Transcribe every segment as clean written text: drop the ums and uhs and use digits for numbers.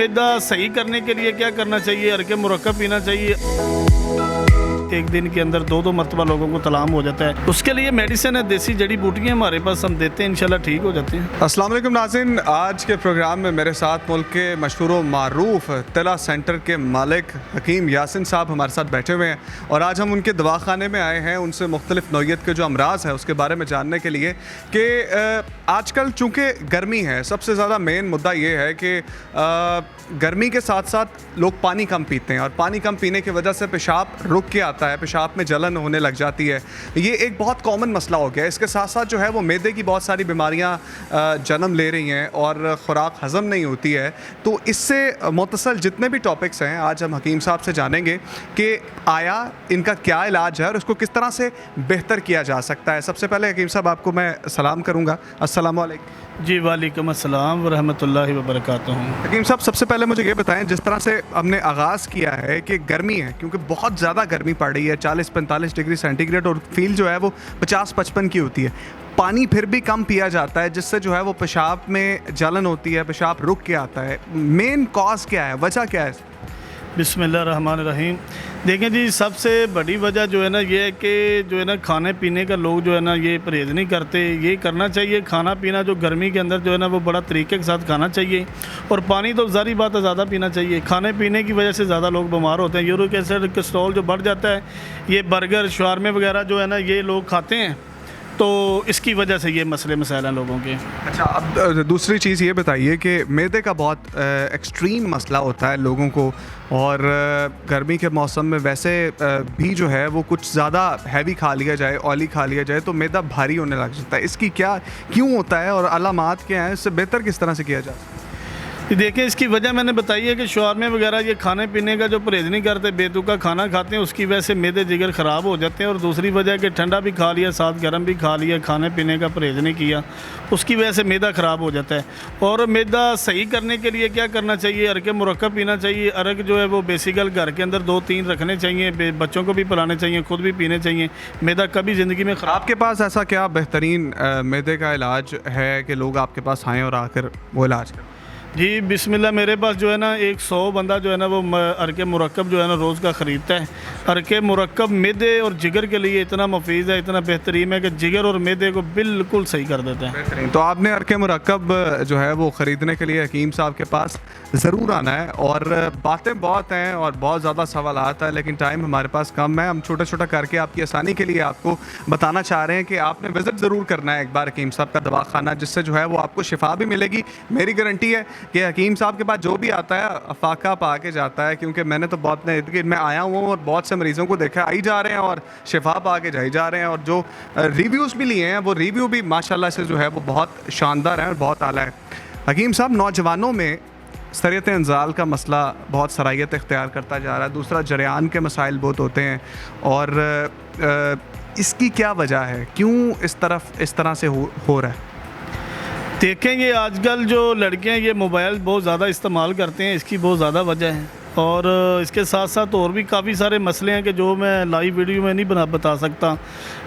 मैदा सही करने के लिए क्या करना चाहिए? अरके मुरक्कब पीना चाहिए। एक दिन के अंदर 2-2 मरतबा लोगों को तलाम हो जाता है। उसके लिए मेडिसिन है, देसी जड़ी बूटियाँ हमारे पास हम देते हैं, इंशाल्लाह ठीक हो जाते हैं। अस्सलाम वालेकुम नाज़रीन, आज के प्रोग्राम में मेरे साथ मुल्क के मशहूर व मारूफ तिला सेंटर के मालिक हकीम यासिन साहब हमारे साथ बैठे हुए हैं और आज हम उनके दवाखाने में आए हैं उनसे मुख्तलिफ नौइयत के जो अमराज हैं उसके बारे में जानने के लिए कि आजकल चूँकि गर्मी है, सबसे ज़्यादा मेन मुद्दा ये है कि गर्मी के साथ साथ लोग पानी कम पीते हैं और पानी कम पीने की वजह से पेशाब रुक के आता है, पेशाब में जलन होने लग जाती है। ये एक बहुत कॉमन मसला हो गया है। इसके साथ साथ जो है वो मैदे की बहुत सारी बीमारियां जन्म ले रही हैं और ख़ुराक हज़म नहीं होती है। तो इससे मुतसल जितने भी टॉपिक्स हैं आज हम हकीम साहब से जानेंगे कि आया इनका क्या इलाज है और उसको किस तरह से बेहतर किया जा सकता है। सबसे पहले हकीम साहब आपको मैं सलाम करूँगा। अस्सलाम वालेकुम। जी वालेकुम अस्सलाम व रहमतुल्लाहि व बरकातुहू। हकीम साहब सबसे पहले मुझे ये बताएं, जिस तरह से हमने आगाज़ किया है कि गर्मी है, क्योंकि बहुत ज़्यादा गर्मी पड़ रही है, 40-45 डिग्री सेंटीग्रेड और फील जो है वो 50-55 की होती है। पानी फिर भी कम पिया जाता है जिससे जो है वो पेशाब में जलन होती है, पेशाब रुक के आता है। मेन कॉज क्या है, वजह क्या है? बिस्मिल्लाहिर्रहमानिर्रहीम। देखें जी, सबसे बड़ी वजह जो है ना ये है कि जो है ना खाने पीने का लोग जो है ना ये परहेज़ नहीं करते। ये करना चाहिए, खाना पीना जो गर्मी के अंदर जो है ना वो बड़ा तरीके के साथ खाना चाहिए और पानी तो ज़ाहिर बात है ज़्यादा पीना चाहिए। खाने पीने की वजह से ज़्यादा लोग बीमार होते हैं। यूरिक एसिड, कोलेस्ट्रॉल जो बढ़ जाता है, ये बर्गर शवारमे वगैरह जो है ना ये लोग खाते हैं, तो इसकी वजह से ये मसले मसाइल हैं लोगों के। अच्छा, अब दूसरी चीज़ ये बताइए कि मैदे का बहुत एक्सट्रीम मसला होता है लोगों को और गर्मी के मौसम में वैसे भी जो है वो कुछ ज़्यादा हैवी खा लिया जाए, ऑयली खा लिया जाए तो मैदा भारी होने लग जाता है। इसकी क्या क्यों होता है और अलामात क्या हैं? इससे बेहतर किस तरह से किया जाए? देखिए, इसकी वजह मैंने बताई है कि शवारमे वगैरह ये खाने पीने का जो परहेज़ नहीं करते, बेतुका खाना खाते हैं, उसकी वजह से मैदे जिगर ख़राब हो जाते हैं। और दूसरी वजह कि ठंडा भी खा लिया, साथ गर्म भी खा लिया, खाने पीने का परहेज़ नहीं किया, उसकी वजह से मैदा ख़राब हो जाता है। और मैदा सही करने के लिए क्या करना चाहिए? अरके मुरक्कब पीना चाहिए। अरक जो है वो बेसिकल घर के अंदर 2-3 रखने चाहिए, बच्चों को भी पिलाने चाहिए, खुद भी पीने चाहिए। मैदा कभी ज़िंदगी में आपके पास ऐसा क्या बेहतरीन मैदे का इलाज है कि लोग आपके पास आएँ और आकर वो इलाज करें? जी बिस्मिल्लाह, मेरे पास जो है ना 100 बंदा जो है ना वो अरके मुरक्कब जो है ना रोज़ का ख़रीदता है। अरके मुरक्कब मैदे और जिगर के लिए इतना मुफीद है, इतना बेहतरीन है कि जिगर और मैदे को बिल्कुल सही कर देता है। तो आपने अरके मुरक्कब जो है वो ख़रीदने के लिए हकीम साहब के पास ज़रूर आना है। और बातें बहुत हैं और बहुत ज़्यादा सवालात हैं, लेकिन टाइम हमारे पास कम है। हम छोटा छोटा करके आपकी आसानी के लिए आपको बताना चाह रहे हैं कि आपने विज़िट ज़रूर करना है एक बार हकीम साहब का दवाखाना, जिससे जो है वो आपको शिफा भी मिलेगी। मेरी गारंटी है कि हकीम साहब के पास जो भी आता है अफाका पा के जाता है, क्योंकि मैंने तो बहुत इर्द गिर्द में आया हूँ और बहुत से मरीज़ों को देखा, आई जा रहे हैं और शिफा पा के जाई जा रहे हैं। और जो रिव्यूज़ भी लिए हैं वो रिव्यू भी माशाल्लाह से जो है वो बहुत शानदार है और बहुत आला है। हकीम साहब, नौजवानों में सरियत इंजाल का मसला बहुत सराहियत इख्तियार करता जा रहा है। दूसरा, जरियान के मसाइल बहुत होते हैं और इसकी क्या वजह है? क्यों इस तरह से हो रहा है? देखें, ये आजकल जो लड़के हैं ये मोबाइल बहुत ज़्यादा इस्तेमाल करते हैं, इसकी बहुत ज़्यादा वजह है। और इसके साथ साथ और भी काफ़ी सारे मसले हैं कि जो मैं लाइव वीडियो में नहीं बता सकता।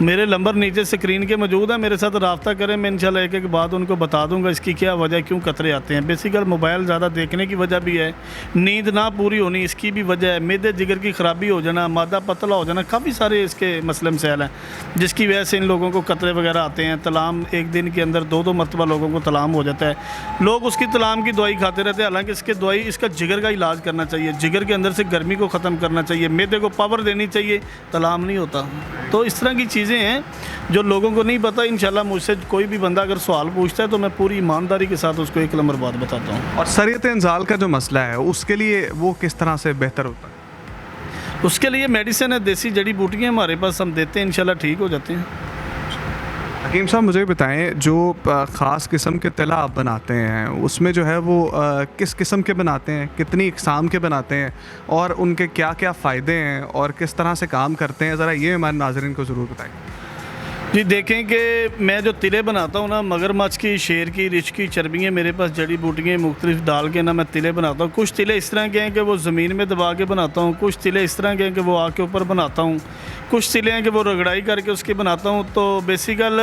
मेरे नंबर नीचे स्क्रीन के मौजूद है, मेरे साथ रब्ता करें, मैं इंशाल्लाह एक बाद उनको बता दूंगा इसकी क्या वजह, क्यों कतरे आते हैं। बेसिकल मोबाइल ज़्यादा देखने की वजह भी है, नींद ना पूरी होनी इसकी भी वजह है, मैदे जिगर की ख़राबी हो जाना, मादा पतला हो जाना, काफ़ी सारे इसके मसले मसाइल हैं जिसकी वजह से इन लोगों को कतरे वगैरह आते हैं। तलाम एक दिन के अंदर 2-2 मरतबा लोगों को तलाम हो जाता है। लोग उसकी तलाम की दवाई खाते रहते हैं, हालांकि इसके दवाई इसका जिगर का इलाज करना चाहिए, जिगर के अंदर से गर्मी को ख़त्म करना चाहिए, मैदे को पावर देनी चाहिए, तलाम नहीं होता। तो इस तरह की चीज़ें हैं जो लोगों को नहीं पता। इंशाल्लाह मुझसे कोई भी बंदा अगर सवाल पूछता है तो मैं पूरी ईमानदारी के साथ उसको एक नंबर बात बताता हूँ। और सरियत इंजाल का जो मसला है उसके लिए वो किस तरह से बेहतर होता है? उसके लिए मेडिसिन है, देसी जड़ी बूटियाँ हमारे पास हम देते हैं, इंशाल्लाह ठीक हो जाते हैं। हकीम साहब, मुझे बताएं, जो ख़ास किस्म के तिला आप बनाते हैं उसमें जो है वो किस किस्म के बनाते हैं, कितनी इक़साम के बनाते हैं और उनके क्या क्या फ़ायदे हैं और किस तरह से काम करते हैं, ज़रा ये हमारे नाज़रीन को ज़रूर बताएं। जी देखें कि मैं जो तिले बनाता हूँ ना, मगरमच्छ की, शेर की, रिछ की चर्बियाँ मेरे पास जड़ी बूटियाँ मुख्तलिफ डाल के ना मैं तिले बनाता हूँ। कुछ तिले इस तरह के हैं कि वो ज़मीन में दबा के बनाता हूँ, कुछ तिले इस तरह के हैं कि वो आग के ऊपर बनाता हूँ, कुछ तिले हैं कि वो रगड़ाई करके उसकी बनाता हूँ। तो बेसिकल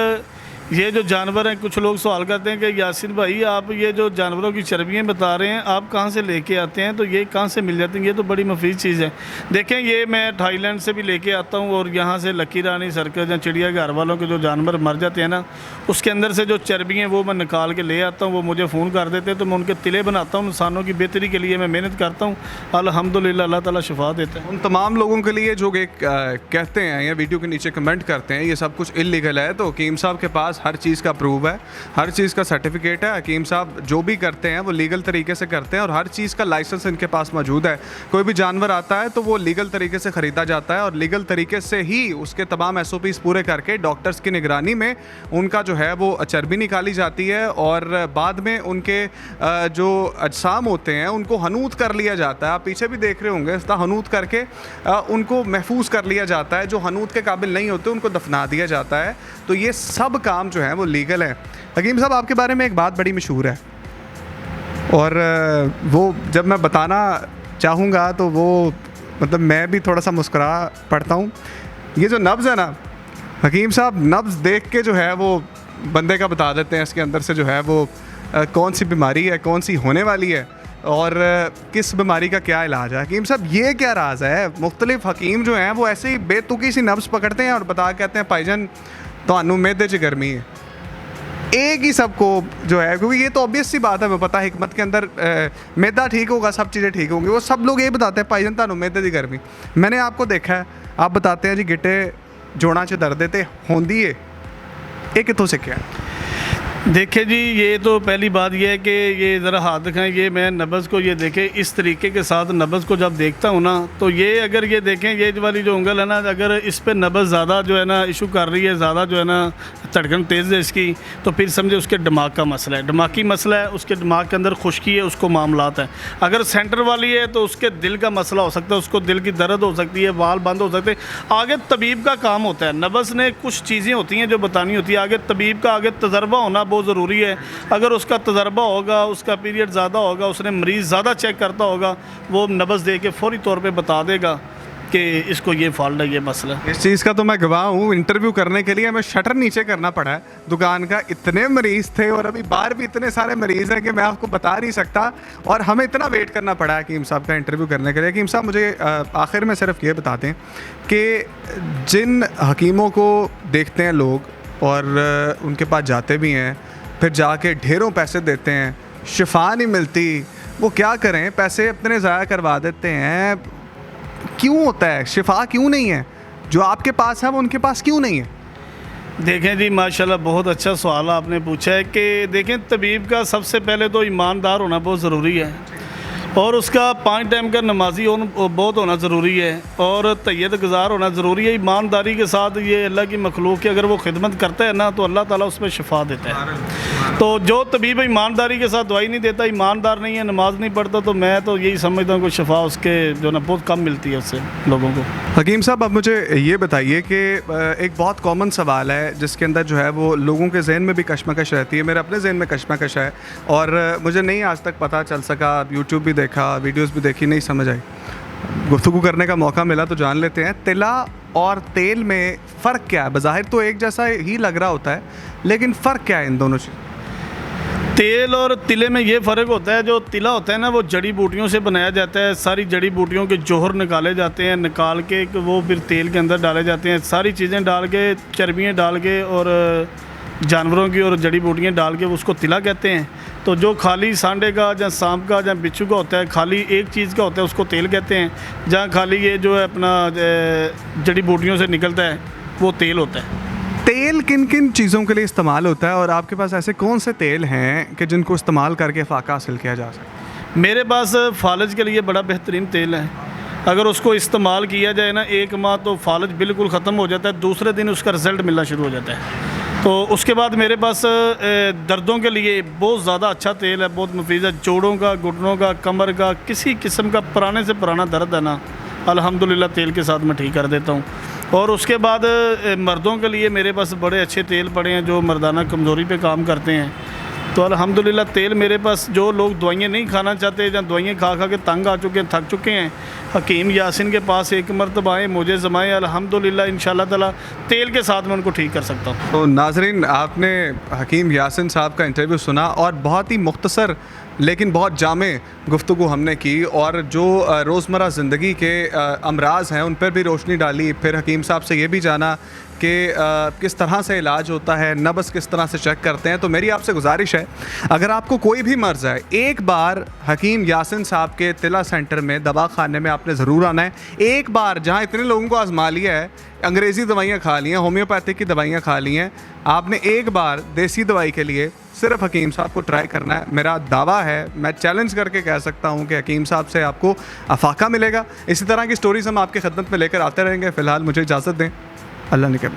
ये जो जानवर हैं, कुछ लोग सवाल करते हैं कि यासिन भाई आप ये जो जानवरों की चर्बियाँ बता रहे हैं आप कहाँ से लेके आते हैं, तो ये कहाँ से मिल जाती हैं? ये तो बड़ी मुफीद चीज़ है। देखें, ये मैं थाईलैंड से भी लेके आता हूँ और यहाँ से लकी रानी सर्कस या चिड़ियाघर वालों के जो जानवर मर जाते हैं ना, उसके अंदर से जो चर्बी हैं वो मैं निकाल के ले आता हूँ। वो मुझे फ़ोन कर देते हैं तो मैं उनके तिले बनाता हूँ। इंसानों की बेहतरी के लिए मैं मेहनत करता हूँ। अल्हम्दुलिल्लाह अल्लाह ताला शिफा देता है। उन तमाम लोगों के लिए जो कहते हैं या वीडियो के नीचे कमेंट करते हैं ये सब कुछ इलीगल है, तो हकीम साहब के पास हर चीज़ का प्रूफ है, हर चीज़ का सर्टिफिकेट है। हकीम साहब जो भी करते हैं वो लीगल तरीके से करते हैं और हर चीज़ का लाइसेंस इनके पास मौजूद है। कोई भी जानवर आता है तो वो लीगल तरीके से ख़रीदा जाता है और लीगल तरीके से ही उसके तमाम SOPs पूरे करके डॉक्टर्स की निगरानी में उनका जो है वो चर्बी निकाली जाती है और बाद में उनके जो अजसाम होते हैं उनको हनूत कर लिया जाता है। आप पीछे भी देख रहे होंगे, इस तरह हनूत करके उनको महफूज कर लिया जाता है। जो हनूत के काबिल नहीं होते उनको दफना दिया जाता है। तो ये सब काम जो है वो लीगल है। हकीम साहब, आपके बारे में एक बात बड़ी मशहूर है और वो जब मैं बताना चाहूँगा तो वो मतलब मैं भी थोड़ा सा मुस्कुरा पड़ता हूँ। ये जो नब्ज़ है ना, हकीम साहब नब्ज़ देख के जो है वो बंदे का बता देते हैं इसके अंदर से जो है वो कौन सी बीमारी है, कौन सी होने वाली है और किस बीमारी का क्या इलाज है। हकीम साहब, ये क्या राज है? मुख्तलिफ हकीम जो हैं वो ऐसे ही बेतुकी सी नब्ज़ पकड़ते हैं और बता कहते हैं भाईजान तो मैदे च गर्मी है। एक ही सबको जो है, क्योंकि ये तो ऑब्वियस सी बात है, मैं पता है हिकमत के अंदर मैदा ठीक होगा, सब चीज़ें ठीक होंगी। वो सब लोग ये बताते हैं भाईजान तानू मैदे की गर्मी। मैंने आपको देखा है, आप बताते हैं जी गिट्टे जोड़ा च दर्द है होंदी है, ये कितों सीखा? देखिए जी, ये तो पहली बात ये है कि ये ज़रा हाथ दिखाएं। ये मैं नब्ज़ को ये देखें, इस तरीके के साथ नब्ज़ को जब देखता हूँ ना, तो ये अगर ये देखें, ये वाली जो उंगल है ना, अगर इस पे नब्ज़ ज़्यादा जो है ना इशू कर रही है, ज़्यादा जो है ना धड़कन तेज़ है इसकी, तो फिर समझे उसके दिमाग का मसला है, दिमागी मसला है, उसके दिमाग के अंदर खुश्की है, उसको मामलात है। अगर सेंटर वाली है तो उसके दिल का मसला हो सकता है, उसको दिल की दर्द हो सकती है, वाल बंद हो सकते हैं। आगे तबीब का काम होता है, नब्ज़ ने कुछ चीज़ें होती हैं जो बतानी होती है। आगे तबीब का आगे तजर्बा होना बहुत ज़रूरी है। अगर उसका तजर्बा होगा, उसका पीरियड ज़्यादा होगा, उसने मरीज़ ज़्यादा चेक करता होगा, वो नब्ज़ दे के फौरी तौर पे बता देगा कि इसको ये फॉल्ट है, ये मसला। इस चीज़ का तो मैं गवाह हूँ। इंटरव्यू करने के लिए हमें शटर नीचे करना पड़ा है दुकान का, इतने मरीज़ थे और अभी बाहर भी इतने सारे मरीज़ हैं कि मैं आपको बता नहीं सकता, और हमें इतना वेट करना पड़ा है हकीम साहब का इंटरव्यू करने के लिए। हकीम साहब, मुझे आखिर में सिर्फ ये बता दें कि जिन हकीमों को देखते हैं लोग और उनके पास जाते भी हैं, फिर जाके ढेरों पैसे देते हैं, शिफा नहीं मिलती, वो क्या करें? पैसे अपने ज़ाया करवा देते हैं। क्यों होता है? शिफा क्यों नहीं है? जो आपके पास है वो उनके पास क्यों नहीं है? देखें जी, माशाल्लाह बहुत अच्छा सवाल आपने पूछा है कि देखें, तबीब का सबसे पहले तो ईमानदार होना बहुत ज़रूरी है और उसका 5 टाइम का नमाजी बहुत होना ज़रूरी है और तैयद गुज़ार होना ज़रूरी है। ईमानदारी के साथ ये अल्लाह की मखलूक की अगर वो खिदमत करता है ना, तो अल्लाह ताला उसमें शिफा देता है। तो जो तबीब ईमानदारी के साथ दवाई नहीं देता, ईमानदार नहीं है, नमाज नहीं पढ़ता, तो मैं तो यही समझता हूँ कि शिफा उसके जो ना बहुत कम मिलती है उससे लोगों को। हकीम साहब, अब मुझे ये बताइए कि एक बहुत कॉमन सवाल है जिसके अंदर जो है वो लोगों के जहन में भी कशमकश रहती है, मेरे अपने जहन में कशमकश है और मुझे नहीं आज तक पता चल सका। यूट्यूब भी देखा, वीडियोस भी देखी, नहीं समझ आई। गुफ्तगू करने का मौका मिला तो जान लेते हैं, तिला और तेल में फ़र्क क्या है? बज़ाहिर तो एक जैसा ही लग रहा होता है, लेकिन फ़र्क क्या है इन दोनों चीज़? तेल और तिले में ये फ़र्क होता है, जो तिला होता है ना वो जड़ी बूटियों से बनाया जाता है। सारी जड़ी बूटियों के जौहर निकाले जाते हैं, निकाल के वो फिर तेल के अंदर डाले जाते हैं। सारी चीज़ें डाल के, चर्बियाँ डाल के और जानवरों की और जड़ी बूटियाँ डाल के उसको तिला कहते हैं। तो जो खाली सांडे का या सांप का या बिच्छू का होता है, खाली एक चीज़ का होता है, उसको तेल कहते हैं। जहाँ खाली ये जो है अपना जड़ी बूटियों से निकलता है वो तेल होता है। तेल किन किन चीज़ों के लिए इस्तेमाल होता है और आपके पास ऐसे कौन से तेल हैं कि जिनको इस्तेमाल करके फ़ाका हासिल किया जा सकता? मेरे पास फालज के लिए बड़ा बेहतरीन तेल है। अगर उसको इस्तेमाल किया जाए ना 1 माह, तो फालज बिल्कुल ख़त्म हो जाता है, दूसरे दिन उसका रिज़ल्ट मिलना शुरू हो जाता है। तो उसके बाद मेरे पास दर्दों के लिए बहुत ज़्यादा अच्छा तेल है, बहुत मुफीद है। जोड़ों का, घुटनों का, कमर का, किसी किस्म का पुराने से पुराना दर्द है ना, अल्हम्दुलिल्लाह तेल के साथ मैं ठीक कर देता हूँ। और उसके बाद मर्दों के लिए मेरे पास बड़े अच्छे तेल पड़े हैं जो मर्दाना कमज़ोरी पे काम करते हैं। तो अल्हम्दुलिल्लाह तेल मेरे पास, जो लोग दवाइयाँ नहीं खाना चाहते या दवाइयाँ खा खा के तंग आ चुके हैं, थक चुके हैं, हकीम यासिन के पास एक मरतबा आए, मुझे जमाए, अल्हम्दुलिल्लाह इंशाअल्लाह ताला तेल के साथ मैं उनको ठीक कर सकता हूँ। तो नाजरीन, आपने हकीम यासिन साहब का इंटरव्यू सुना और बहुत ही मुख्तसर लेकिन बहुत जामे गुफ्तगू हमने की, और जो रोज़मर्रा ज़िंदगी के अमराज हैं उन पर भी रोशनी डाली। फिर हकीम साहब से ये भी जाना कि किस तरह से इलाज होता है, नब्ज़ किस तरह से चेक करते हैं। तो मेरी आपसे गुजारिश है, अगर आपको कोई भी मर्ज़ है, एक बार हकीम यासिन साहब के तिला सेंटर में दवा खाने में आपने ज़रूर आना है। एक बार जहाँ इतने लोगों को आजमा लिया है, अंग्रेज़ी दवाइयाँ खा ली हैं, होम्योपैथिक की दवाइयाँ खा ली हैं, आपने एक बार देसी दवाई के लिए सिर्फ हकीम साहब को ट्राई करना है। मेरा दावा है, मैं चैलेंज करके कह सकता हूँ कि हकीम साहब से आपको अफाका मिलेगा। इसी तरह की स्टोरीज़ हम आपकी खिदमत में लेकर आते रहेंगे। फ़िलहाल मुझे इजाज़त दें, अल्लाह ने के बाद।